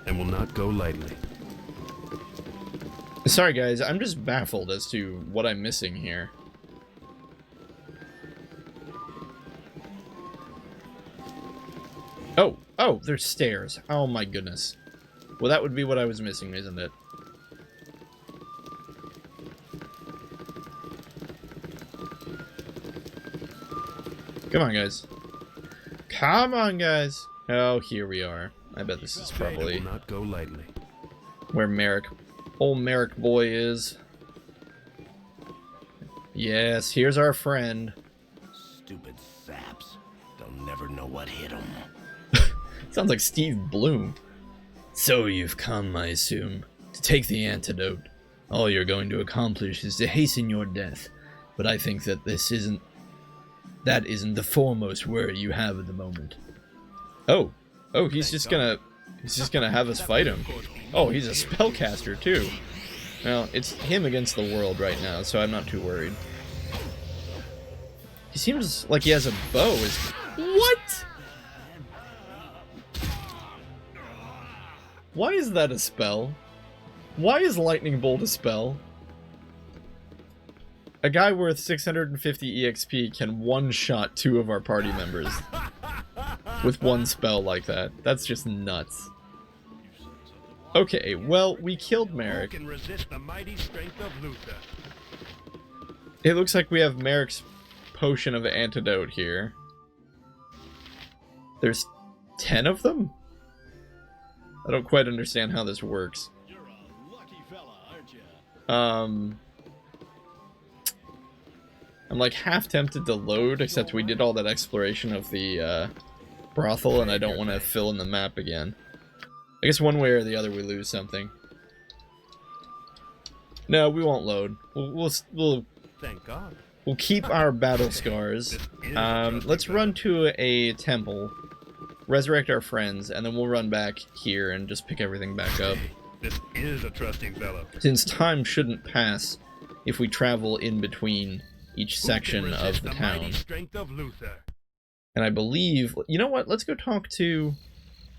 And will not go lightly. Sorry guys, I'm just baffled as to what I'm missing here. Oh, there's stairs. Oh my goodness. Well, that would be what I was missing, isn't it? Come on, guys. Come on, guys. Oh, here we are. I bet this is probably will not go lightly. where Merrick, old Merrick boy is. Yes, here's our friend. Stupid saps. They'll never know what hit them. Sounds like Steve Bloom. So you've come, I assume, to take the antidote. All you're going to accomplish is to hasten your death. But I think that this isn't... That isn't the foremost worry you have at the moment. Oh, he's just gonna have us fight him. Oh, he's a spellcaster too. Well, it's him against the world right now, so I'm not too worried. He seems like he has a bow. What? Why is that a spell? Why is Lightning Bolt a spell? A guy worth 650 EXP can one-shot 2 of our party members with one spell like that. That's just nuts. Okay, well, we killed Merrick. It looks like we have Merrick's potion of antidote here. There's 10 of them? I don't quite understand how this works. You're a lucky fella, aren't you? I'm like half tempted to load, except we did all that exploration of the brothel and I don't want to fill in the map again. I guess one way or the other we lose something. No, we won't load. We'll Thank God. We'll keep our battle scars. Let's run to a temple, resurrect our friends, and then we'll run back here and just pick everything back up. This is a trusting fellow. Since time shouldn't pass if we travel in between each section of the town. And I believe, you know what? Let's go talk to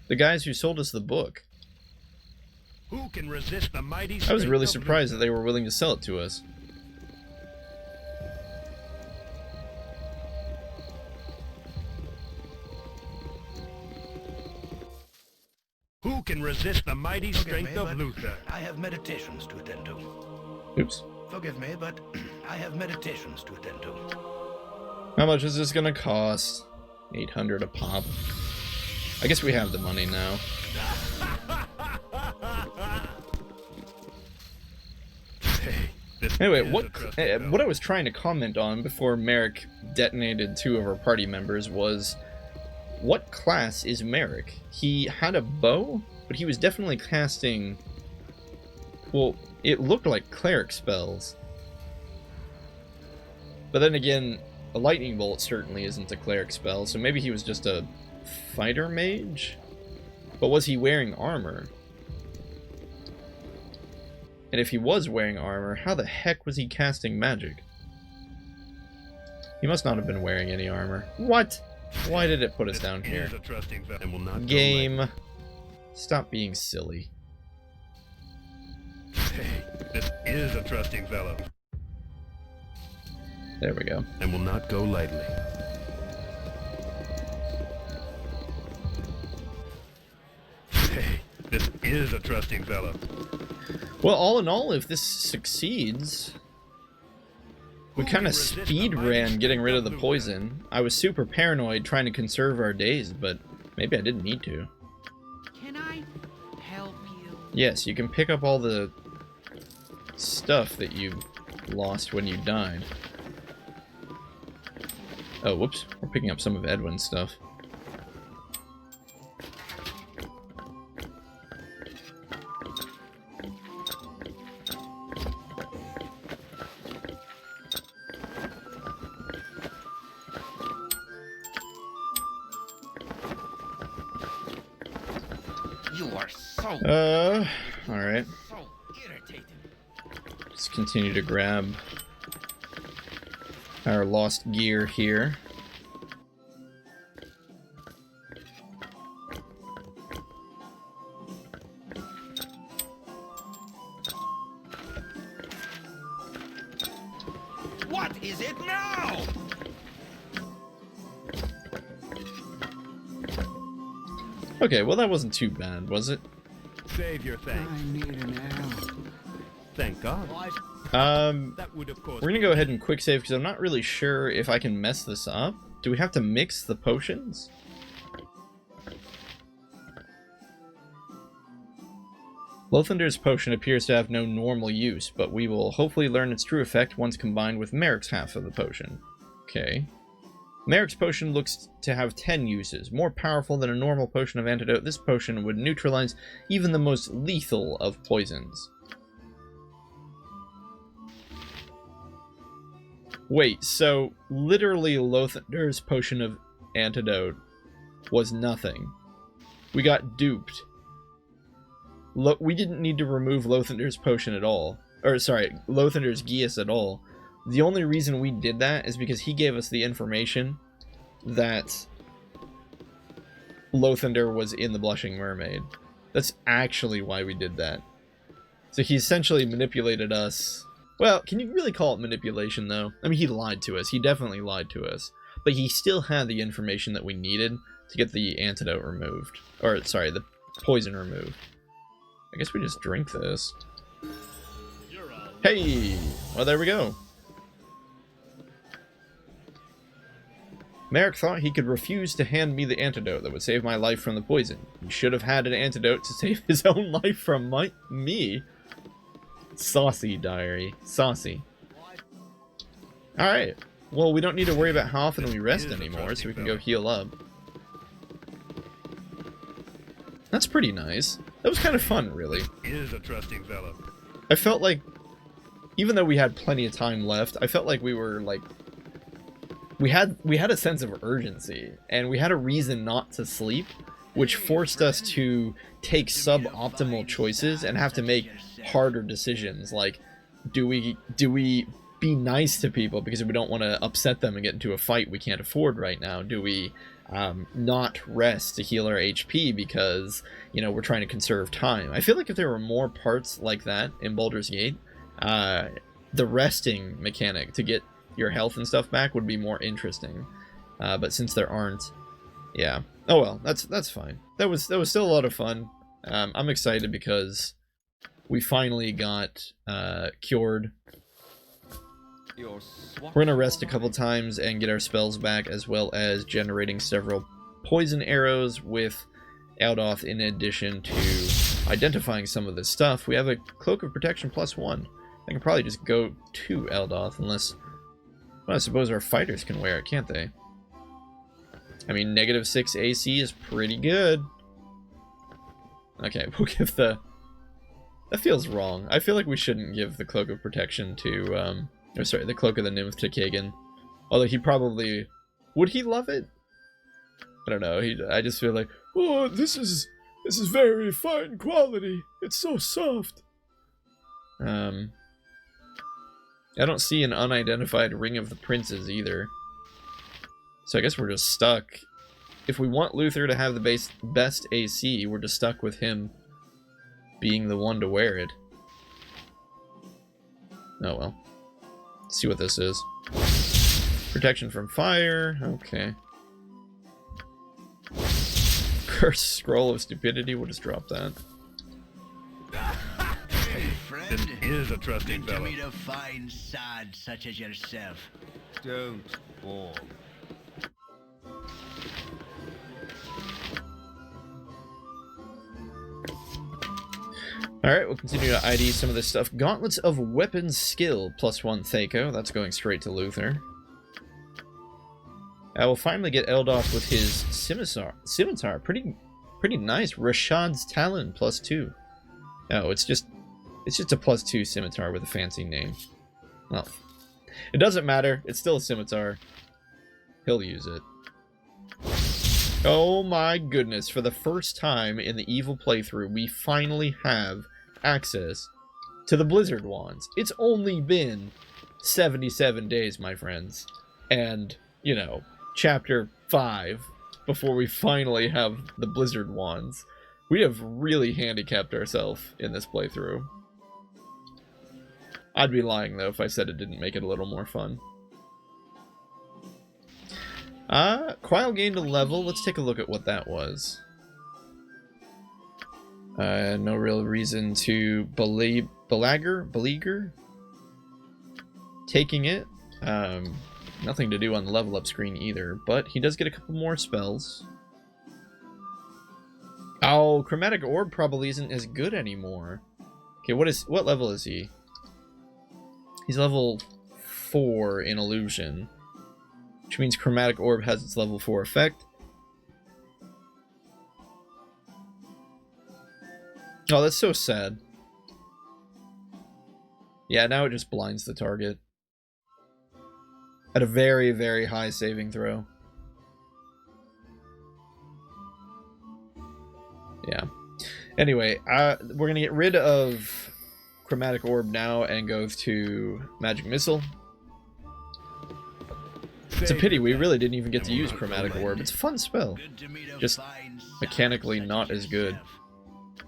the guys who sold us the book. Who can resist the mighty I was really surprised that they were willing to sell it to us. Who can resist the mighty strength of Luther? I have meditations to attend to. Oops. Forgive me, but I have meditations to attend to. How much is this gonna cost? 800 a pop. I guess we have the money now. Anyway, what I was trying to comment on before Merrick detonated 2 of our party members was, what class is Merrick? He had a bow, but he was definitely casting, well, it looked like cleric spells. But then again, a lightning bolt certainly isn't a cleric spell, so maybe he was just a fighter mage? But was he wearing armor? And if he was wearing armor, how the heck was he casting magic? He must not have been wearing any armor. What? Why did it put us down here? Game. Stop being silly. This is a trusting fellow. There we go. And will not go lightly. This is a trusting fellow. Well, all in all, if this succeeds, we kind of speed ran getting rid of the poison. I was super paranoid trying to conserve our days, but maybe I didn't need to. Can I help you? Yes, you can pick up all the stuff that you lost when you died. Oh, whoops. We're picking up some of Edwin's stuff. You are so Alright. so irritating. Let's continue to grab our lost gear here. What is it now? Okay, well that wasn't too bad, was it? Save your thanks. I need an arrow. Thank God. We're That would, of course, gonna go ahead and quick save because I'm not really sure if I can mess this up. Do we have to mix the potions? Lothander's potion appears to have no normal use, but we will hopefully learn its true effect once combined with Merrick's half of the potion. Okay. Merrick's potion looks to have 10 uses. More powerful than a normal potion of antidote, this potion would neutralize even the most lethal of poisons. Wait, so literally Lothander's potion of antidote was nothing. We got duped. We didn't need to remove Lothander's potion at all. Or, sorry, Lothander's Geas at all. The only reason we did that is because he gave us the information that Lothander was in the Blushing Mermaid. That's actually why we did that. So he essentially manipulated us. Well, can you really call it manipulation, though? I mean, he lied to us. He definitely lied to us. But he still had the information that we needed to get the antidote removed. Or, sorry, the poison removed. I guess we just drink this. Hey! Well, there we go. Merrick thought he could refuse to hand me the antidote that would save my life from the poison. He should have had an antidote to save his own life from me. Saucy, diary. Saucy. Alright. Well, we don't need to worry about how often we rest anymore, so we can go heal up. That's pretty nice. That was kind of fun, really. He is a trusting fellow. I felt like, even though we had plenty of time left, I felt like we were, like, we had a sense of urgency, and we had a reason not to sleep, which forced us to take suboptimal choices and have to make harder decisions. Like, do we be nice to people because we don't want to upset them and get into a fight we can't afford right now? Do we not rest to heal our HP because, you know, we're trying to conserve time? I feel like if there were more parts like that in Baldur's Gate, the resting mechanic to get your health and stuff back would be more interesting. But since there aren't, yeah. Oh well, that's fine. That was still a lot of fun. I'm excited because we finally got cured. We're gonna rest a couple times and get our spells back, as well as generating several poison arrows with Eldoth in addition to identifying some of this stuff. We have a Cloak of Protection +1. I can probably just go to Eldoth, unless... Well, I suppose our fighters can wear it, can't they? I mean, -6 AC is pretty good. Okay, we'll give the... That feels wrong. I feel like we shouldn't give the Cloak of Protection to, or sorry, the Cloak of the Nymph to Kagan. Although he probably... Would he love it? I don't know. I just feel like, oh, this is very fine quality. It's so soft. I don't see an unidentified Ring of the Princes either. So I guess we're just stuck. If we want Luther to have the best AC, we're just stuck with him being the one to wear it. Oh well. Let's see what this is. Protection from fire. Okay. Cursed Scroll of Stupidity. We'll just drop that. Hey, friend. He is a trusting Good to fellow. meet a fine sod such as yourself. Don't fall. Alright, we'll continue to ID some of this stuff. Gauntlets of Weapons Skill, +1 Thaco. That's going straight to Luther. I will finally get Eldoth with his Scimitar. Pretty nice. Rashad's Talon, +2. Oh, it's just a +2 Scimitar with a fancy name. Well, it doesn't matter. It's still a Scimitar. He'll use it. Oh my goodness. For the first time in the Evil playthrough, we finally have access to the Blizzard Wands. It's only been 77 days, my friends. And, you know, chapter 5 before we finally have the Blizzard Wands. We have really handicapped ourselves in this playthrough. I'd be lying, though, if I said it didn't make it a little more fun. Quile gained a level. Let's take a look at what that was. No real reason to beleaguer taking it. Nothing to do on the level up screen either, but he does get a couple more spells. Oh, Chromatic Orb probably isn't as good anymore. Okay, what level is he? He's level 4 in Illusion, which means Chromatic Orb has its level 4 effect. Oh, that's so sad. Yeah, now it just blinds the target. at a very, very high saving throw. Yeah. Anyway, we're gonna get rid of Chromatic Orb now and go to Magic Missile. It's a pity we really didn't even get to use Chromatic Orb. It's a fun spell. Just mechanically not as good.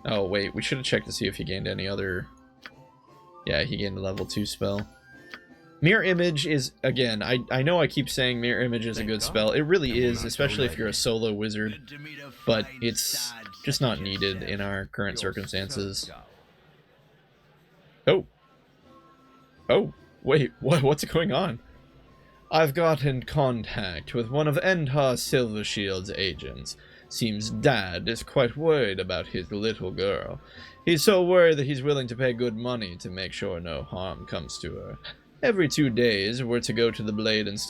Oh wait, we should have checked to see if he gained any other... Yeah, he gained a level 2 spell. Mirror Image is, again, I know I keep saying Mirror Image is a good spell. It really is, especially if you're a solo wizard. But it's just not needed in our current circumstances. Oh. Oh, wait, what's going on? I've got in contact with one of Endar Silvershield's agents. Seems Dad is quite worried about his little girl. He's so worried that he's willing to pay good money to make sure no harm comes to her. Every 2 days, we're to go to the Blade and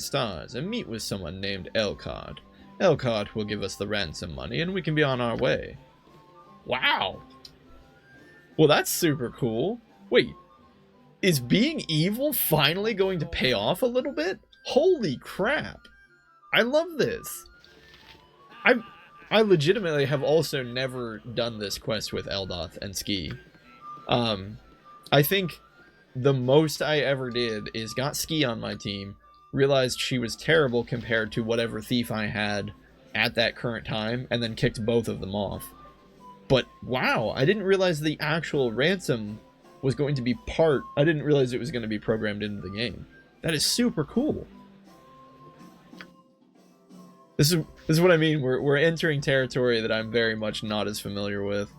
Stars and meet with someone named Elcott. Elcott will give us the ransom money and we can be on our way. Wow. Well, that's super cool. Wait. Is being evil finally going to pay off a little bit? Holy crap. I love this. I legitimately have also never done this quest with Eldoth and Ski. I think the most I ever did is got Ski on my team, realized she was terrible compared to whatever thief I had at that current time, and then kicked both of them off. But wow, I didn't realize the actual ransom was going to be part... I didn't realize it was going to be programmed into the game. That is super cool. This is what I mean. We're entering territory that I'm very much not as familiar with.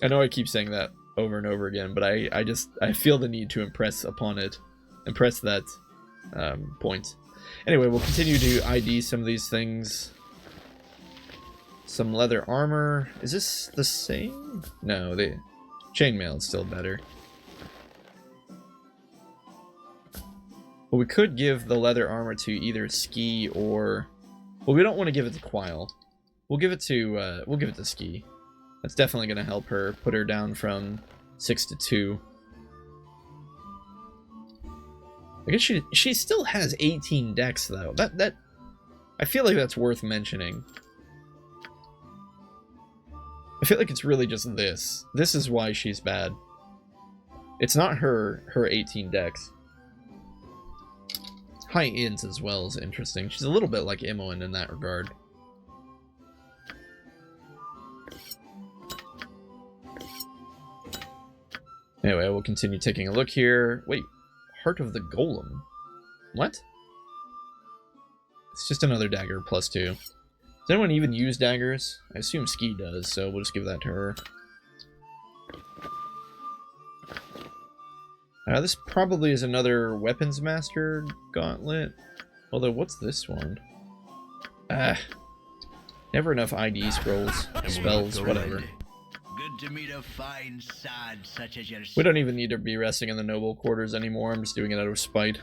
I know I keep saying that over and over again, but I feel the need to impress that point. Anyway, we'll continue to ID some of these things. Some leather armor. Is this the same? No, the chainmail is still better. Well, we could give the leather armor to either Ski or... Well, we don't want to give it to Quile. We'll give it to Ski. That's definitely going to help her, put her down from 6 to 2. I guess she still has 18 decks though. That I feel like that's worth mentioning. I feel like it's really just this. This is why she's bad. It's not her 18 decks. High ins as well is interesting. She's a little bit like Imoen in that regard. Anyway, we'll continue taking a look here. Wait, Heart of the Golem. What? It's just another dagger plus 2. Does anyone even use daggers? I assume Ski does, so we'll just give that to her. This probably is another Weapons Master gauntlet. Although, what's this one? Never enough ID scrolls, spells, whatever. Good to meet a fine sod such as yourself. We don't even need to be resting in the noble quarters anymore. I'm just doing it out of spite.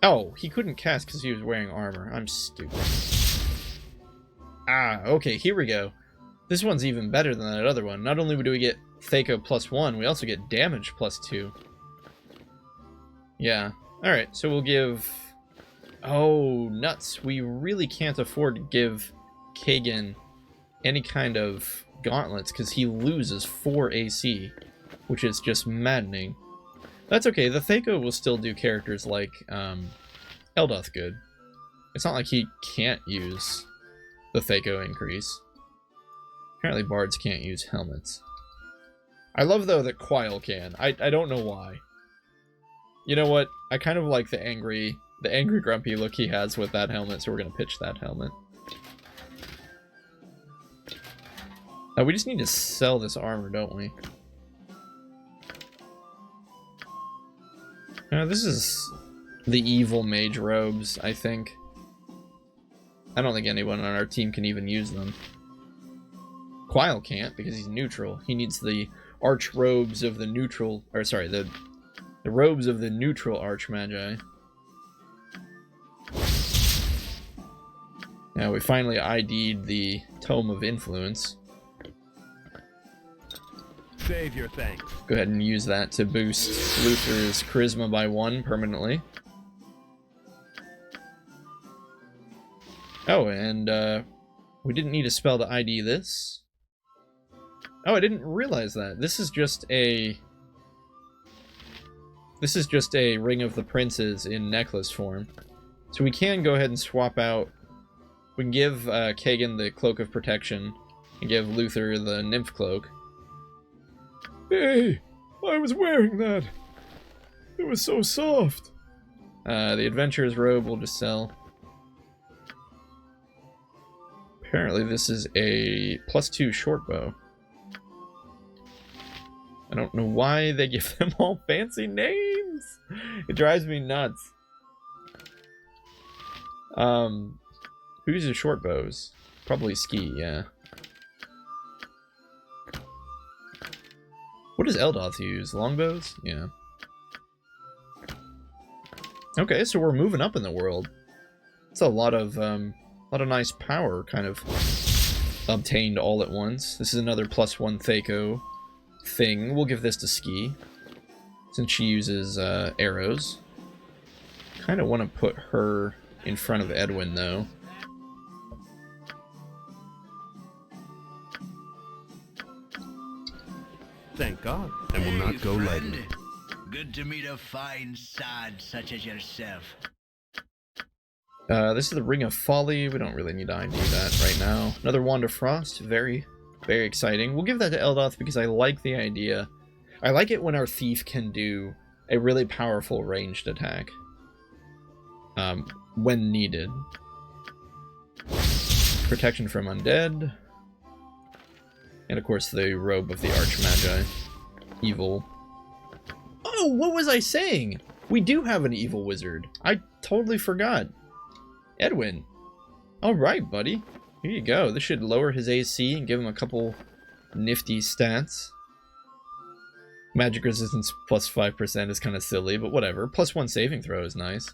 Oh, he couldn't cast because he was wearing armor. I'm stupid. Okay, here we go. This one's even better than that other one. Not only do we get Thaco +1, we also get damage +2. Yeah. Alright, so we'll give... Oh, nuts. We really can't afford to give Kagan any kind of gauntlets because he loses 4 AC, which is just maddening. That's okay. The Thaco will still do characters like Eldoth good. It's not like he can't use the Thaco increase. Apparently bards can't use helmets. I love, though, that Quile can. I don't know why. You know what? I kind of like the angry grumpy look he has with that helmet, so we're going to pitch that helmet. We just need to sell this armor, don't we? This is the evil mage robes, I think. I don't think anyone on our team can even use them. Quile can't because he's neutral. He needs the arch robes of the neutral, or sorry, the robes of the neutral archmagi. Now we finally ID'd the Tome of Influence. Save your thanks. Go ahead and use that to boost Luther's charisma by 1 permanently. Oh, and we didn't need a spell to ID this. Oh, I didn't realize that. This is just a Ring of the Princes in necklace form. So we can go ahead and swap out. We can give Kagan the Cloak of Protection and give Luther the Nymph Cloak. Hey, I was wearing that. It was so soft. The Adventurer's Robe we'll just sell. Apparently this is a +2 short bow. I don't know why they give them all fancy names. It drives me nuts. Who uses short bows? Probably Ski, yeah. What does Eldoth use? Longbows? Yeah. Okay, so we're moving up in the world. It's a lot of nice power kind of obtained all at once. This is another +1 Thaco thing. We'll give this to Ski, since she uses arrows. Kind of want to put her in front of Edwin, though. Thank God, and will not go friend. lightly. Good to meet a fine sod such as yourself. This is the Ring of Folly. We don't really need to undo that right now. Another Wand of Frost. Very, very exciting. We'll give that to Eldoth because I like the idea. I like it when our thief can do a really powerful ranged attack. When needed. Protection from undead. And of course the Robe of the Archmagi. Evil. Oh, what was I saying? We do have an evil wizard. I totally forgot. Edwin. Alright, buddy. Here you go. This should lower his AC and give him a couple nifty stats. Magic resistance +5% is kind of silly, but whatever. +1 saving throw is nice.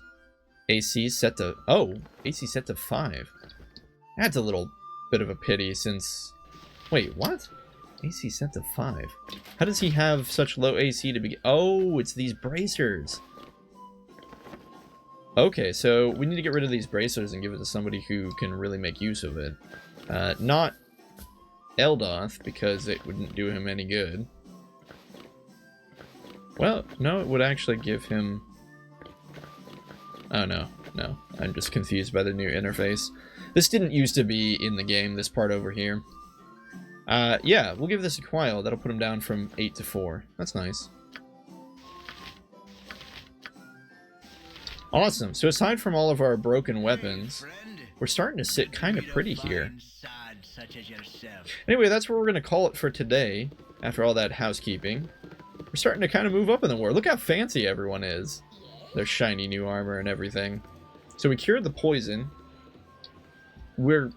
AC set to... Oh! AC set to 5. That's a little bit of a pity since... Wait, what? AC set to 5. How does he have such low AC to begin? Oh, it's these bracers. Okay, so we need to get rid of these bracers and give it to somebody who can really make use of it. Not Eldoth, because it wouldn't do him any good. Well, no, it would actually give him... Oh, no. I'm just confused by the new interface. This didn't used to be in the game, this part over here. Yeah, we'll give this a Quile. That'll put him down from 8 to 4. That's nice. Awesome. So aside from all of our broken weapons, we're starting to sit kind of pretty here. Anyway, that's where we're going to call it for today, after all that housekeeping. We're starting to kind of move up in the war. Look how fancy everyone is. Their shiny new armor and everything. So we cured the poison. We're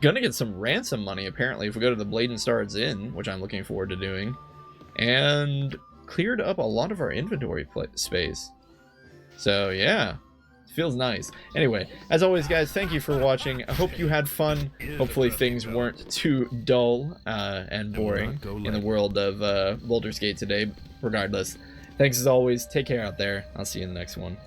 gonna get some ransom money, apparently, if we go to the Blade and Stars Inn, which I'm looking forward to doing. And cleared up a lot of our inventory space. So, yeah. Feels nice. Anyway, as always, guys, thank you for watching. I hope you had fun. Hopefully things weren't too dull and boring in the world of Baldur's Gate today. Regardless, thanks as always. Take care out there. I'll see you in the next one.